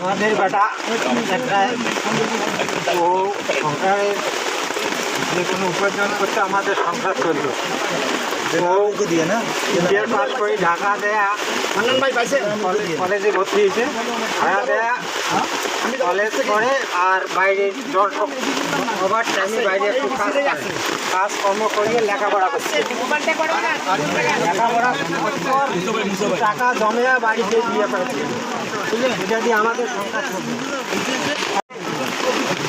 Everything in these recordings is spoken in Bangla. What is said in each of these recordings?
আমাদের বেটা একটা ও সংসারে যে কোনো উপার্জন করতে আমাদের সংসার চলতো দিয়ে না ইন্টার পাস করে ঢাকা দেয়া কলেজে ভর্তি হয়েছে ঢাকা দেয়া কলেজ করে আর বাইরে দর্শক ওভার টাইমে বাইরে একটু কাজকর্ম করিয়ে লেখাপড়া করছে লেখাপড়া টাকা জমে বাড়িতে দিয়ে ফেলছে এটা দিয়ে আমাদের সংসার চলবে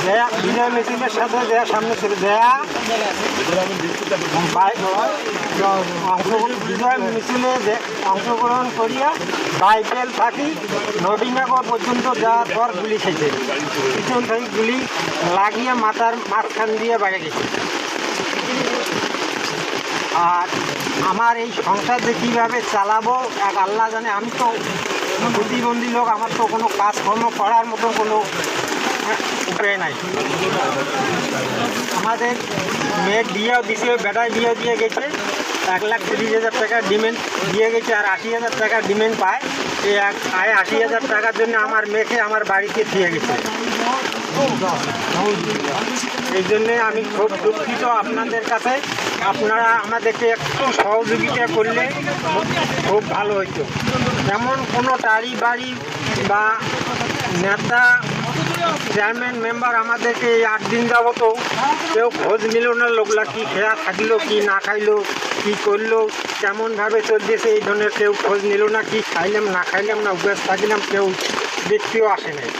দেয়া বিনয় মেশিনের সাথে দেয়া সামনে ছিল দেয়া বিজয় মিছিলে অংশগ্রহণ করিয়া বাইবেল থাকি নদীনগর পর্যন্ত যাওয়ার পর গুলি খেয়েছে পিছন থেকে গুলি লাগিয়ে মাথার মাঝখান দিয়ে বাইরে গেছে। আর আমার এই সংসার যে কীভাবে চালাবো এক আল্লাহ জানে। আমি তো প্রতিবন্ধী লোক, আমার তো কোনো কাজকর্ম করার মতো কোনো উপায় নাই। আমাদের মেয়ের বিয়েও দিছে, বেটায় বিয়ে দিয়ে গেছে, 1,30,000 টাকা ডিমেন্ড দিয়ে গেছে আর 80,000 টাকা ডিমেন্ড পায়। এই 80,000 টাকার জন্য আমার মেয়েকে আমার বাড়িতে দিয়ে গেছে। এই জন্যে আমি খুব দুঃখিত আপনাদের কাছে। আপনারা আমাদেরকে একটু সহযোগিতা করলে খুব ভালো হইতো। এমন কোনো টাড়ি বাড়ি বা নেতা চেয়ারম্যান মেম্বার আমাদেরকে এই 8 দিন যাবত কেউ খোঁজ নিল না। লোকলা কি খেয়া থাকলো, কি না খাইলো, কি করলো, কেমনভাবে চলতেছে এই ধরনের কেউ খোঁজ নিল না। কি খাইলাম না খাইলাম না উপবাস থাকলাম কেউ দেখতেও আসে নাই।